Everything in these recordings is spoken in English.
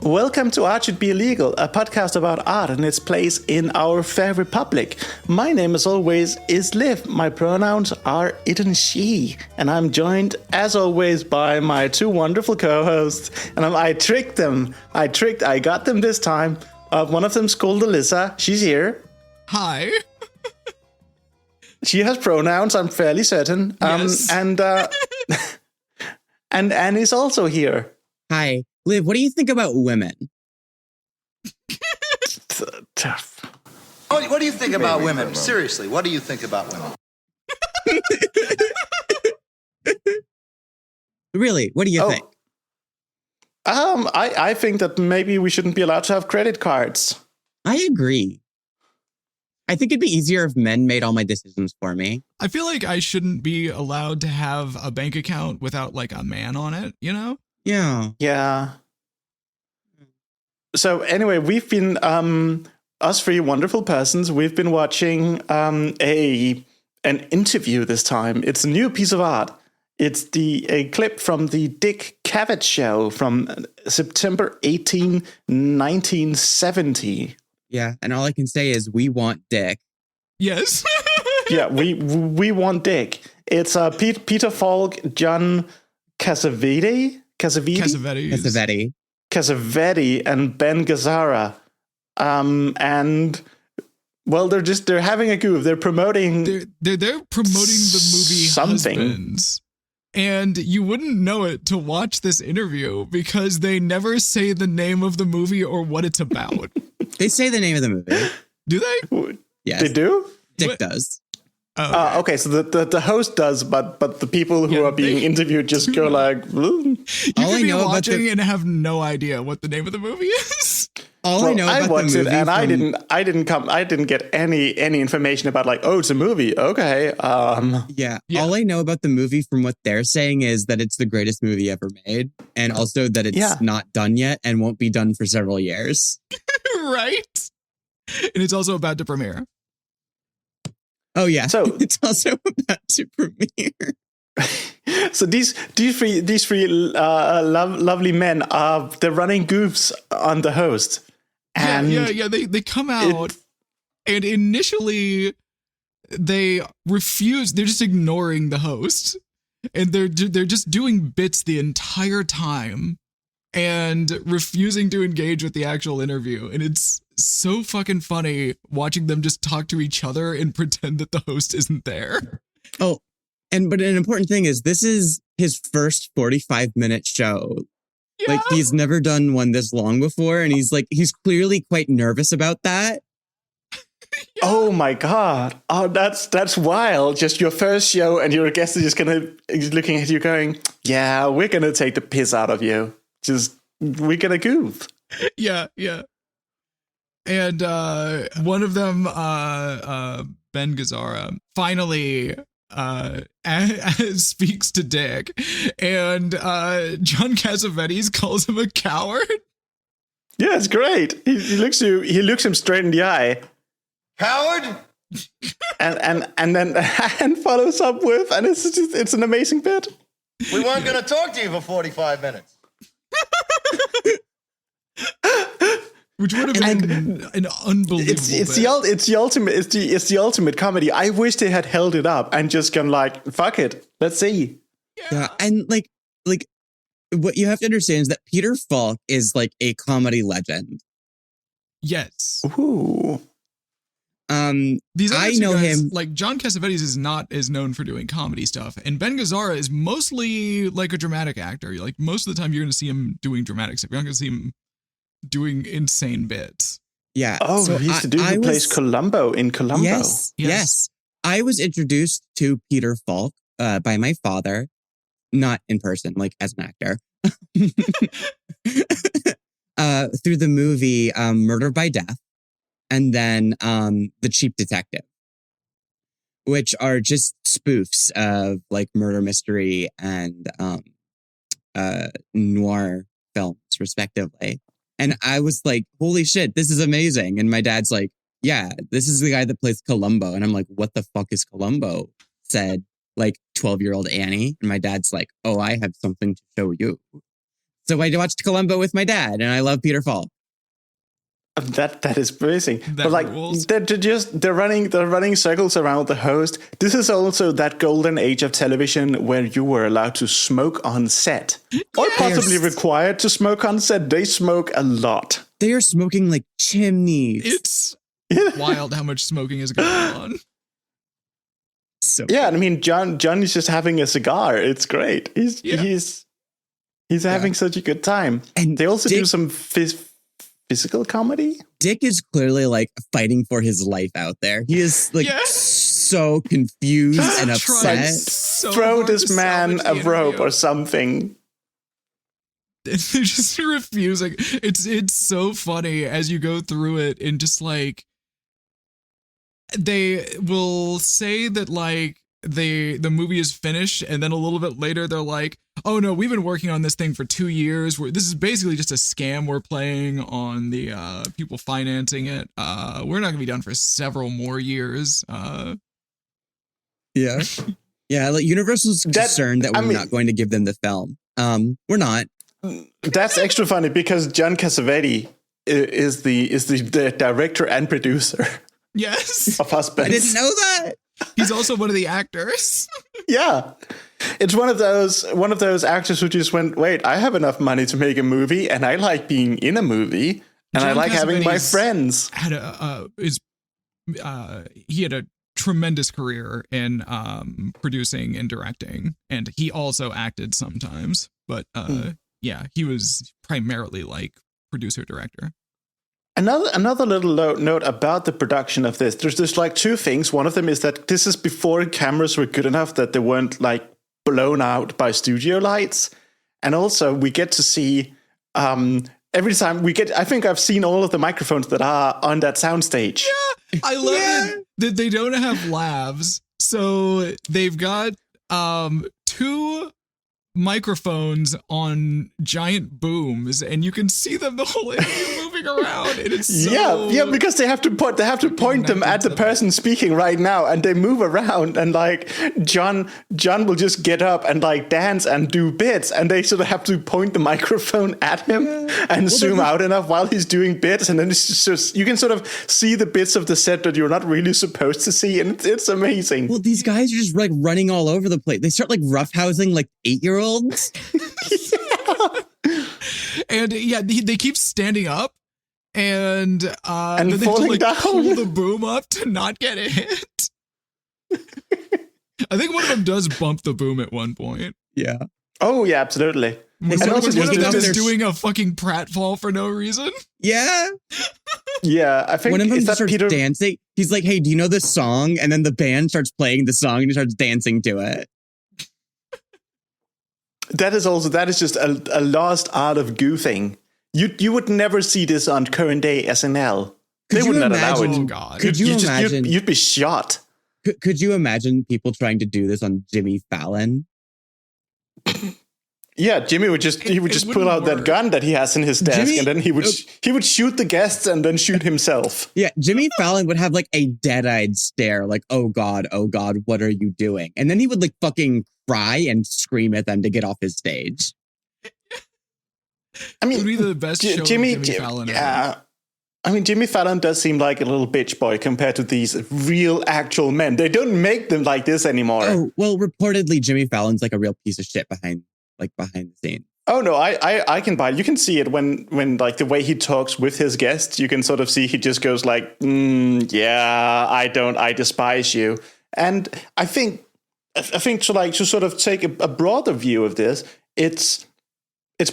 Welcome to Art Should Be Illegal, a podcast about art and its place in our fair republic. My name, as always, is Liv. My pronouns are it and she. And I'm joined, as always, by my two wonderful co-hosts. And I tricked them. I got them this time. One of them's called Elissa. She's here. Hi. She has pronouns, I'm fairly certain. Yes. And Annie's also here. Hi. Liv, what do you think about women? Tough. What do you think about women? Seriously, what do you think about women? Really, what do you think? I think that maybe we shouldn't be allowed to have credit cards. I agree. I think it'd be easier if men made all my decisions for me. I feel like I shouldn't be allowed to have a bank account without like a man on it, you know? Yeah. Yeah. So anyway, we've been, us three wonderful persons, we've been watching an interview this time. It's a new piece of art. It's a clip from the Dick Cavett show from September 18, 1970. Yeah, and all I can say is we want dick. Yes. Yeah, we want Dick. It's Peter Falk, John Cassavetes, and Ben Gazzara. And well, they're having a goof. They're promoting they're promoting the movie something. Husbands. And you wouldn't know it to watch this interview because they never say the name of the movie or what it's about. They say the name of the movie. Do they? Yes. They do? Dick What? does. Oh, Okay, so the host does, but the people who are being interviewed just go like, You All could I be know about watching and have no idea what the name of the movie is. All I know about watched the movie it and from, I didn't get any information about like, oh, it's a movie. Okay. Yeah. Yeah. All I know about the movie from what they're saying is that it's the greatest movie ever made, and also that it's not done yet and won't be done for several years. Right? And it's also about to premiere. Oh yeah. So- it's also about to premiere. So these three lovely men they're running goofs on the host. And Yeah. They come out and initially they refuse. They're just ignoring the host, and they're just doing bits the entire time and refusing to engage with the actual interview. And it's so fucking funny watching them just talk to each other and pretend that the host isn't there. Oh, but an important thing is this is his first 45-minute show. Yeah. Like, he's never done one this long before, and he's clearly quite nervous about that. Oh my God. Oh, that's wild. Just your first show and your guest is just looking at you going, yeah, we're gonna take the piss out of you. We're gonna goof. Yeah. And one of them, Ben Gazzara, finally speaks to Dick, and John Cassavetes calls him a coward. Yeah, it's great. He looks him straight in the eye. Coward? And then follows up with, and it's an amazing bit. We weren't going to talk to you for 45 minutes. Which would have been an unbelievable. It's the ultimate comedy. I wish they had held it up and just gone like, fuck it, let's see. Yeah, and like what you have to understand is that Peter Falk is like a comedy legend. Yes. Ooh. These other I two know guys, him. like John Cassavetes is not as known for doing comedy stuff, and Ben Gazzara is mostly like a dramatic actor. Like most of the time, you're going to see him doing dramatic stuff. You're not going to see him doing insane bits. Yeah. Oh, so he's the dude who plays Columbo in Columbo. Yes. I was introduced to Peter Falk by my father, not in person, like as an actor, through the movie Murder by Death, and then The Cheap Detective, which are just spoofs of like murder mystery and noir films, respectively. And I was like, holy shit, this is amazing. And my dad's like, yeah, this is the guy that plays Columbo. And I'm like, what the fuck is Columbo? Said like 12-year-old Annie. And my dad's like, oh, I have something to show you. So I watched Columbo with my dad, and I love Peter Falk. That is amazing. That But like rules. they're running circles around the host. This is also that golden age of television where you were allowed to smoke on set. Or possibly required to smoke on set. They smoke a lot. They are smoking like chimneys. It's wild how much smoking is going on. So Yeah, I mean John is just having a cigar. It's great. He's having such a good time. And they also do Dick- some physical comedy. Dick is clearly like fighting for his life out there. He is like so confused and Trying upset. so Throw hard this to man salvage a the rope interview. or something. They're just refusing. It's so funny as you go through it, and just like they will say that like the movie is finished, and then a little bit later they're like, oh no, we've been working on this thing for 2 years. This is basically just a scam we're playing on the people financing it. We're not gonna be done for several more years. Yeah. Yeah, like Universal's concerned that we're not going to give them the film. We're not. That's extra funny because John Cassavetes is the director and producer Yes, of Husbands. I didn't know that. he's also one of the actors. Yeah, it's one of those actors who just went, wait, I have enough money to make a movie, and I like being in a movie, and I John like having my Cassavetes friends. Had he had a tremendous career in producing and directing, and he also acted sometimes, but yeah, he was primarily like producer director. Another little note about the production of this. There's like two things. One of them is that this is before cameras were good enough that they weren't like blown out by studio lights. And also we get to see every time I think I've seen all of the microphones that are on that soundstage. Yeah, I love it that they don't have lavs. So they've got 2 microphones on giant booms, and you can see them the whole interview moving around, and it's so yeah, because they have to point them at the person speaking right now, and they move around, and like John will just get up and like dance and do bits, and they sort of have to point the microphone at him and zoom out enough while he's doing bits, and then it's just you can sort of see the bits of the set that you're not really supposed to see, and it's amazing. Well, these guys are just like running all over the place. They start like roughhousing like 8-year-olds. And yeah, they keep standing up, and then they have to falling like down. pull the boom up to not get hit. I think one of them does bump the boom at one point. Yeah. Oh yeah, absolutely. One And of also them taking off is their- doing a fucking pratfall for no reason. Yeah. Yeah, I think One of them is just that starts Peter. dancing. He's like, hey, do you know this song? And then the band starts playing the song and he starts dancing to it. That is just a lost art of goofing. You would never see this on current day SNL. They Could would you not allow imagine- it. Oh god. Could you imagine? You'd be shot. Could you imagine people trying to do this on Jimmy Fallon? Yeah, Jimmy would just It pull wouldn't out that work. gun that he has in his desk, Jimmy- and then he would shoot the guests and then shoot himself. Yeah, Jimmy Fallon would have like a dead-eyed stare, like, oh God, what are you doing? And then he would like fucking cry and scream at them to get off his stage. I It mean, would be the best show Jimmy Fallon ever. yeah. I mean, Jimmy Fallon does seem like a little bitch boy compared to these real, actual men. They don't make them like this anymore. Oh, well, reportedly Jimmy Fallon's like a real piece of shit behind the scenes. Oh no, I can buy it. You can see it when like the way he talks with his guests. You can sort of see he just goes like, yeah, I despise you. And I think to sort of take a broader view of this, it's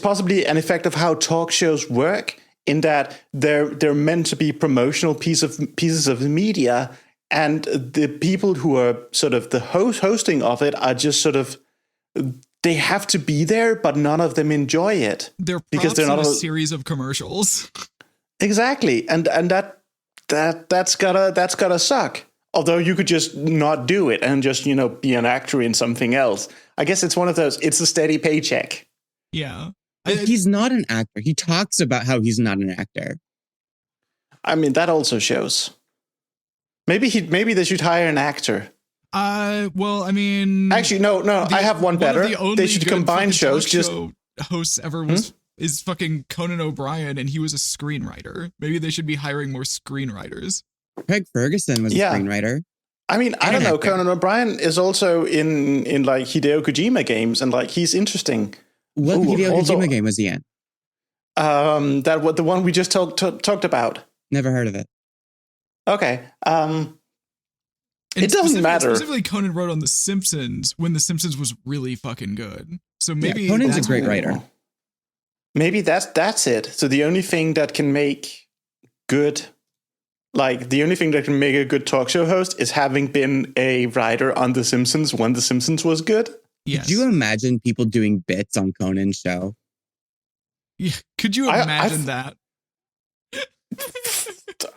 possibly an effect of how talk shows work, in that they're meant to be promotional pieces of media, and the people who are sort of the hosting of it are just sort of, they have to be there, but none of them enjoy it. They're props because they're not in a a- series of commercials. Exactly, and that's gotta suck. Although you could just not do it and just be an actor in something else. I guess it's one of those. It's a steady paycheck. Yeah. Well, he's not an actor. He talks about how he's not an actor. I mean, that also shows. Maybe they should hire an actor. Well, I mean, Actually, no. I have one better. Of the only They should good combine fucking shows. talk Just show hosts ever was is fucking Conan O'Brien, and he was a screenwriter. Maybe they should be hiring more screenwriters. Craig Ferguson was a screenwriter. I mean, I don't know. Conan O'Brien is also in like Hideo Kojima games, and like he's interesting. What Hideo Kojima game was he in? The one we just talked about. Never heard of it. Okay. It doesn't matter. Specifically, Conan wrote on The Simpsons when The Simpsons was really fucking good. So maybe Conan's a great writer. Maybe that's it. So the only thing that can make good, like the only thing that can make a good talk show host is having been a writer on The Simpsons when The Simpsons was good. Yes. Could you imagine people doing bits on Conan's show? Yeah. Could you imagine that?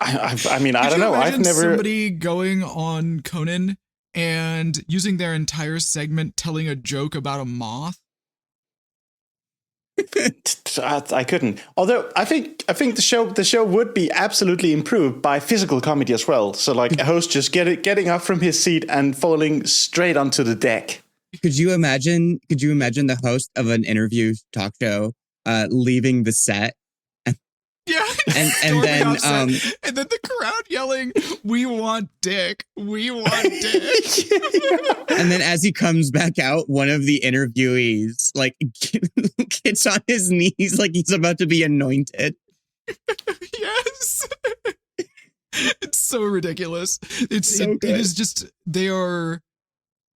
I mean, I don't know. I've never somebody going on Conan and using their entire segment telling a joke about a moth. I couldn't. Although I think the show would be absolutely improved by physical comedy as well. So like a host just getting up from his seat and falling straight onto the deck. Could you imagine the host of an interview talk show leaving the set? Yeah, and then and then the crowd yelling, "We want dick! We want dick!" And then as he comes back out, one of the interviewees like gets on his knees like he's about to be anointed. Yes, it's so ridiculous. It is just they are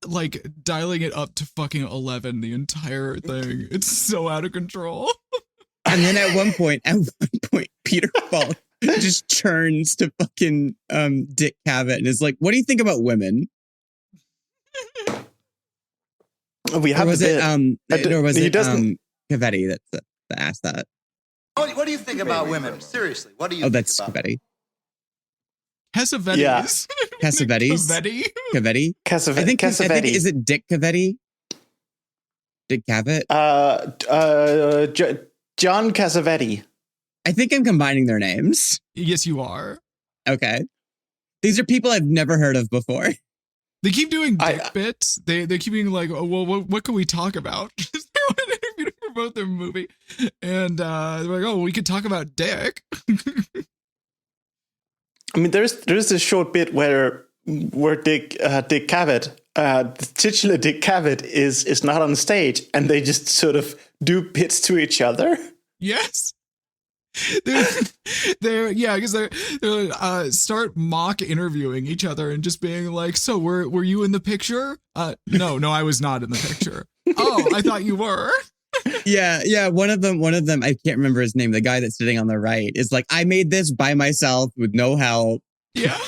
like dialing it up to fucking 11. The entire thing. It's so out of control. And then at one point, Peter Falk just turns to fucking Dick Cavett and is like, "What do you think about women?" We have Cavett that asked that? What do you think about women? Seriously, what do you think that's about Cavett. Cassavetes. Yeah. Cassavetes. Cavett. I think is it Dick Cavett? Dick Cavett? John Cassavetes. I think I'm combining their names. Yes, you are. Okay. These are people I've never heard of before. They keep doing dick bits. They keep being like, "Oh, well, what can we talk about?" They're interviewing for both their movie, and they're like, "Oh, we could talk about dick." I mean, there's this short bit where Dick Cavett, the titular Dick Cavett, is not on stage, and they just sort of do bits to each other. Yes. They're because they're start mock interviewing each other and just being like, "So were you in the picture?" No, I was not in the picture. Oh, I thought you were. Yeah. One of them, I can't remember his name. The guy that's sitting on the right is like, "I made this by myself with no help." Yeah.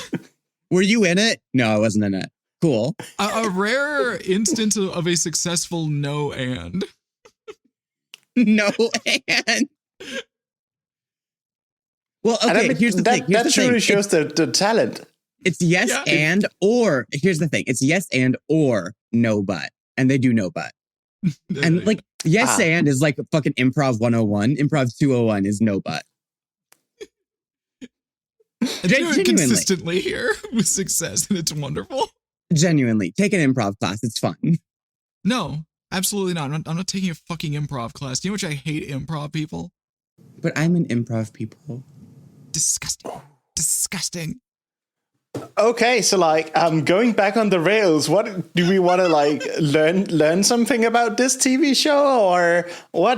Were you in it? No, I wasn't in it. Cool. A rare instance of a successful no and. No and. Well, okay, I mean, here's the thing. That truly shows the talent. It's yes and or. Here's the thing. It's yes and or no but. And they do no but. And like yes and is like fucking improv 101. Improv 201 is no but. Genuinely. Consistently here with success, and it's wonderful. Genuinely. Take an improv class. It's fun. No, absolutely not. I'm not taking a fucking improv class. Do you know how much I hate improv people? But I'm an improv people. Disgusting. Okay, so like going back on the rails, what do we want to like learn something about this TV show, or why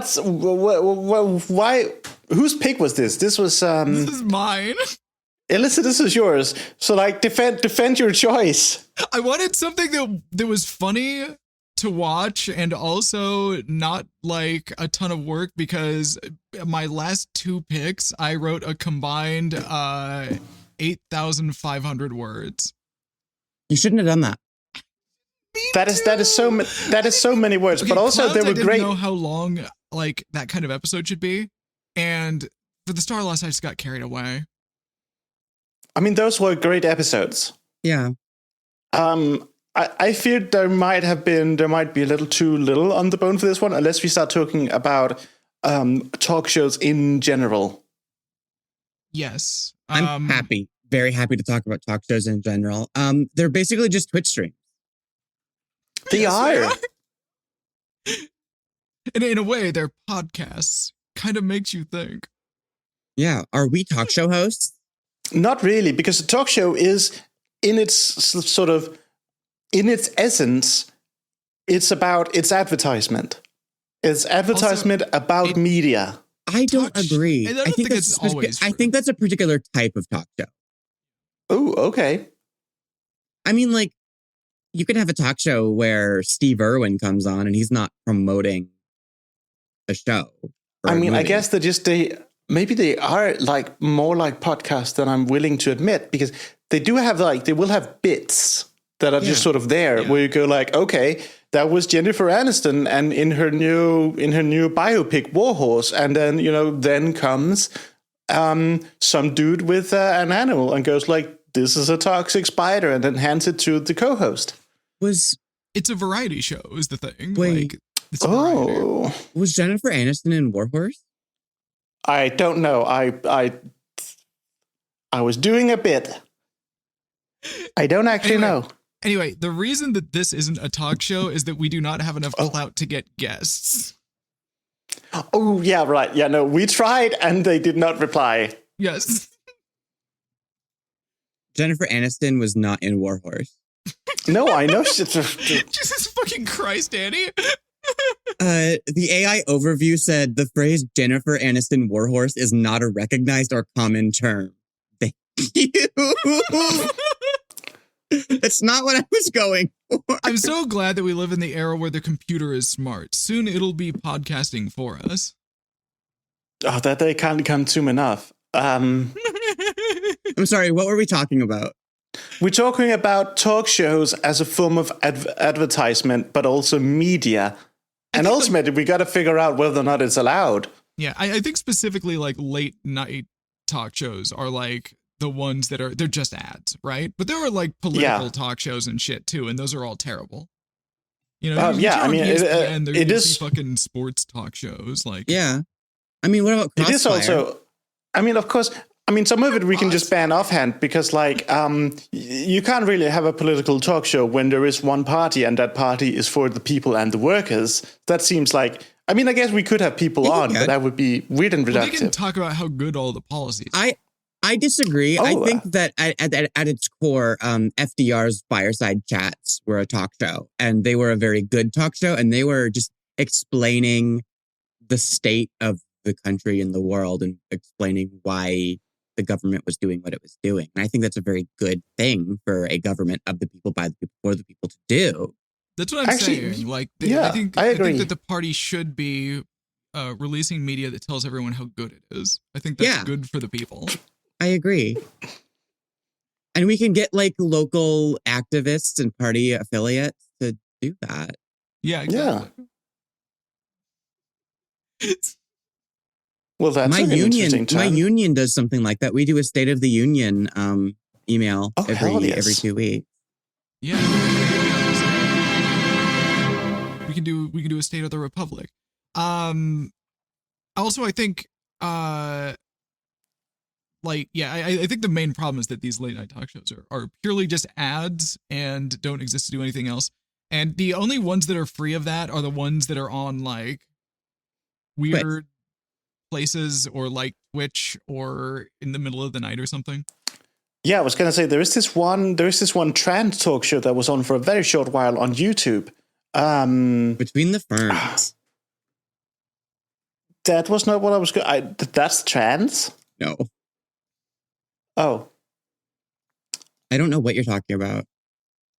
whose pick was this? This was this is mine. Elissa, this is yours. So like defend your choice. I wanted something that was funny to watch and also not like a ton of work, because my last two picks I wrote a combined 8,500 words. You shouldn't have done that. That is so many words, okay, but also Clouds, they were I didn't great. know how long like that kind of episode should be, and for the Star Lost I just got carried away. I mean, those were great episodes. Yeah. I fear there might be a little too little on the bone for this one, unless we start talking about talk shows in general. Yes. I'm very happy to talk about talk shows in general. They're basically just Twitch streams. They are. And in a way, they're podcasts. kind of makes you think. Yeah. Are we talk show hosts? Not really, because a talk show is in its sort of, in its essence, it's about its advertisement. It's advertisement about media. I don't agree. I don't think it's always true. I think that's a particular type of talk show. Oh, okay. I mean, like, you can have a talk show where Steve Irwin comes on and he's not promoting a show. I mean, I guess maybe they are like more like podcasts than I'm willing to admit, because they do have they will have bits that are just sort of there where you go like, okay, that was Jennifer Aniston and in her new biopic Warhorse, and then then comes some dude with an animal and goes like, this is a toxic spider, and then hands it to the co-host. It's a variety show is the thing. Wait. Like, it's a variety. Was Jennifer Aniston in Warhorse? I don't know. I was doing a bit. I don't actually know. Anyway, the reason that this isn't a talk show is that we do not have enough clout to get guests. Oh, yeah, right. Yeah, no, we tried and they did not reply. Yes. Jennifer Aniston was not in Warhorse. No, I know. Jesus fucking Christ, Annie. The AI overview said the phrase Jennifer Aniston Warhorse is not a recognized or common term. Thank you. That's not what I was going for. I'm so glad that we live in the era where the computer is smart. Soon it'll be podcasting for us. Oh, that day can't come soon enough. I'm sorry, what were we talking about? We're talking about talk shows as a form of advertisement, but also media. And ultimately, we got to figure out whether or not it's allowed. Yeah, I think specifically like late night talk shows are like the ones that they're just ads, right? But there are like political talk shows and shit too, and those are all terrible. It is fucking sports talk shows. Like, yeah, I mean, what about Crossfire? It is also, I mean, of course. I mean, some of it we can just ban offhand because, like, you can't really have a political talk show when there is one party and that party is for the people and the workers. That seems like, I mean, I guess we could have people on, but that would be weird and reductive. Well, they can talk about how good all the policies are. I disagree. I think that at its core, FDR's Fireside Chats were a talk show, and they were a very good talk show, and they were just explaining the state of the country and the world and explaining why the government was doing what it was doing. And I think that's a very good thing for a government of the people, by the people, for the people to do. That's what I'm saying. Like, I think that the party should be releasing media that tells everyone how good it is. I think that's good for the people. I agree. And we can get like local activists and party affiliates to do that. Yeah, exactly. Yeah. Well, that's my union does something like that. We do a State of the Union email every 2 weeks. Yeah. We can do a State of the Republic. Also, I think I think the main problem is that these late night talk shows are purely just ads and don't exist to do anything else. And the only ones that are free of that are the ones that are on like weird places or like Twitch or in the middle of the night or something. Yeah, I was gonna say there is this one trans talk show that was on for a very short while on YouTube. Between the Ferns. That was not what I was going. That's trans? No. Oh. I don't know what you're talking about.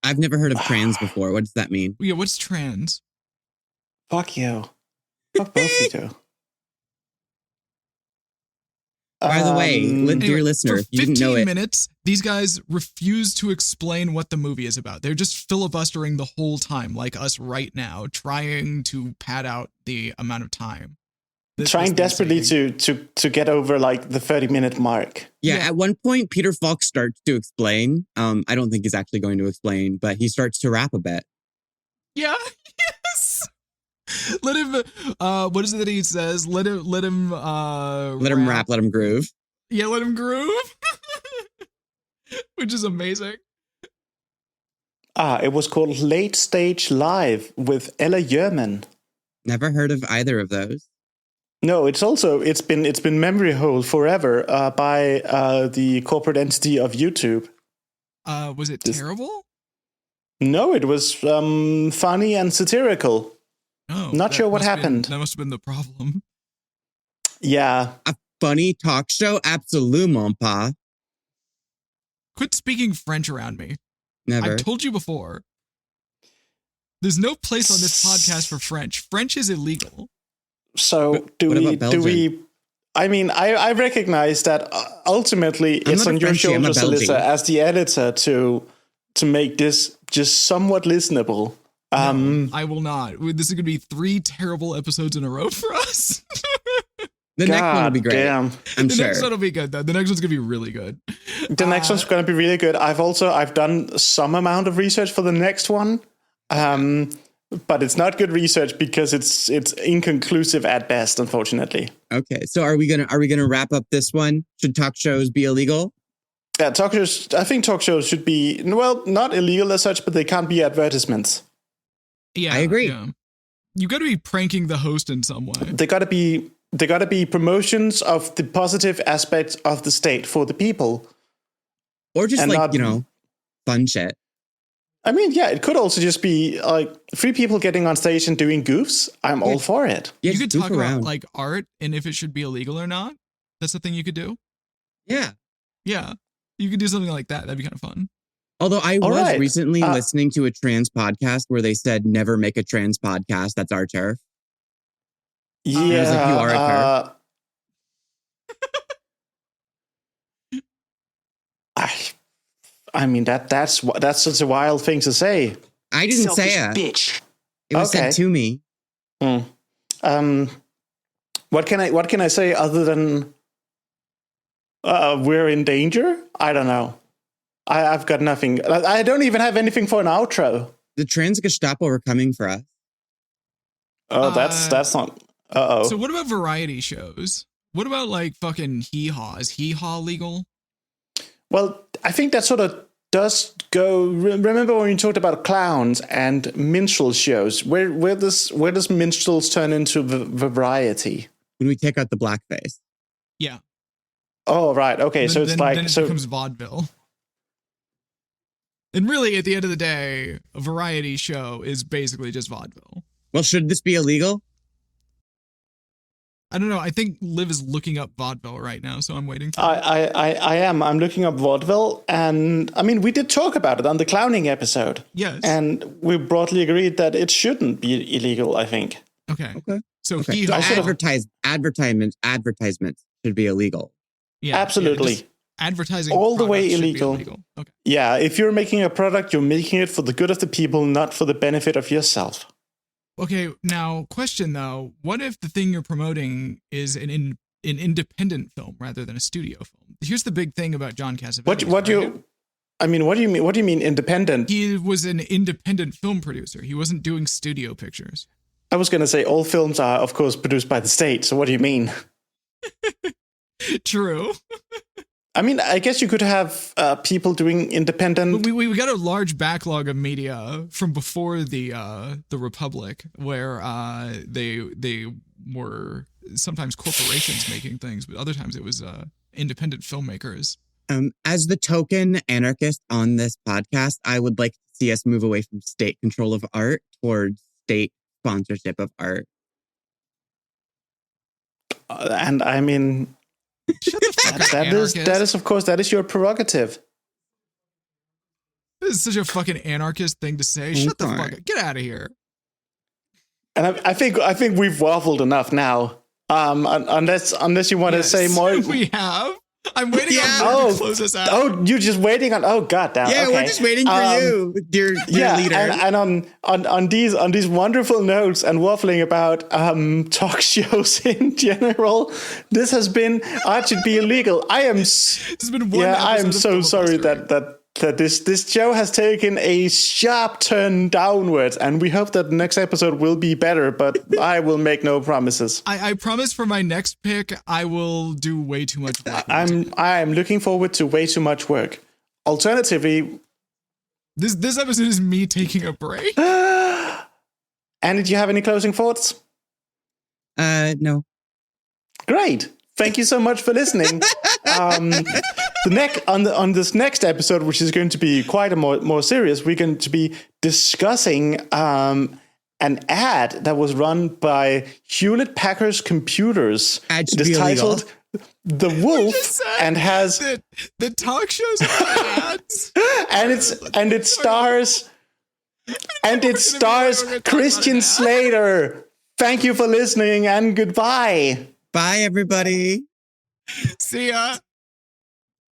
I've never heard of trans before. What does that mean? Yeah, what's trans? Fuck you. Fuck both of you two. By the way, dear listener, if you didn't know it, 15 minutes, these guys refuse to explain what the movie is about. They're just filibustering the whole time, like us right now, trying to pad out the amount of time. Trying desperately to get over like the 30-minute mark. Yeah, at one point, Peter Falk starts to explain. I don't think he's actually going to explain, but he starts to rap a bit. Yeah, yes. Let him. What is it that he says? Let him rap. Let him groove. Yeah, let him groove. Which is amazing. It was called Late Stage Live with Ella Yerman. Never heard of either of those. No, it's been memory hold forever by the corporate entity of YouTube. Was it terrible? No, it was funny and satirical. No, Not sure what happened. That must have been the problem. Yeah. A funny talk show? Absolument pas. Quit speaking French around me. Never. I told you before. There's no place on this podcast for French. French is illegal. So do we? I mean, I recognize that ultimately it's on your shoulders, Elissa, as the editor, to make this just somewhat listenable. No, I will not. This is going to be 3 terrible episodes in a row for us. The next one will be great. Damn. I'm the sure. next one will be good, though. The next one's going to be really good. The next one's going to be really good. I've done some amount of research for the next one. But it's not good research because it's inconclusive at best, unfortunately. Okay, so are we gonna wrap up this one? Should talk shows be illegal? Yeah, talk shows. I think talk shows should be not illegal as such, but they can't be advertisements. Yeah, I agree. Yeah. You got to be pranking the host in some way. They got to be promotions of the positive aspects of the state for the people, or just fun shit. I mean, yeah, it could also just be like 3 people getting on stage and doing goofs. I'm all for it. Yeah, you could talk about like art and if it should be illegal or not. That's the thing you could do. Yeah. Yeah. You could do something like that. That'd be kind of fun. Although I was recently listening to a trans podcast where they said never make a trans podcast. That's our turf. Yeah. I was like, you are a turf. I mean that's such a wild thing to say. I didn't Selfish say it. bitch. It was said to me. What can I say other than we're in danger? I don't know. I've got nothing. I don't even have anything for an outro. The trans Gestapo are coming for us. Oh, that's not. Uh-oh. So what about variety shows? What about like fucking hee-haw? Is hee-haw legal? Well, I think that sort of does go. Remember when we talked about clowns and minstrel shows? Where does minstrels turn into variety? When we take out the blackface. Yeah. Oh, right. Okay. So it's like then it becomes vaudeville. And really, at the end of the day, a variety show is basically just vaudeville. Well, should this be illegal? I don't know. I think Liv is looking up vaudeville right now, so I'm waiting. I am. I'm looking up vaudeville, and I mean, we did talk about it on the clowning episode. Yes. And we broadly agreed that it shouldn't be illegal, I think. Okay. So advertisements should be illegal. Yeah. Absolutely. Yeah, advertising all the way illegal. Okay. Yeah. If you're making a product, you're making it for the good of the people, not for the benefit of yourself. Okay, now question though, what if the thing you're promoting is an independent film rather than a studio film? Here's the big thing about John Cassavetes. What do you mean independent? He was an independent film producer. He wasn't doing studio pictures. I was going to say all films are of course produced by the state, so what do you mean? True. I mean, I guess you could have people doing independent. But we got a large backlog of media from before the Republic, where they were sometimes corporations making things, but other times it was independent filmmakers. As the token anarchist on this podcast, I would like to see us move away from state control of art towards state sponsorship of art. And I mean. Shut the fuck up, that is of course that is your prerogative. This is such a fucking anarchist thing to say. Shut the fuck up. Get out of here. And I think we've waffled enough now. Unless you want to say more. We have. I'm waiting on you to close us out. Oh, you're just waiting on. Oh, goddamn. Yeah, okay. We're just waiting for you, dear leader. And on these wonderful notes and waffling about talk shows in general, this has been Art Should Be Illegal. I am so sorry that this show has taken a sharp turn downwards, and we hope that the next episode will be better, but I will make no promises. I promise for my next pick, I will do way too much work. I'm looking forward to way too much work. Alternatively, this episode is me taking a break. And did you have any closing thoughts? No. Great. Thank you so much for listening. On this next episode, which is going to be quite a more serious, we're going to be discussing an ad that was run by Hewlett Packard's computers. Ad It is titled "The Wolf" and has the talk shows ads. and it stars Christian Slater. Thank you for listening and goodbye. Bye, everybody. See ya.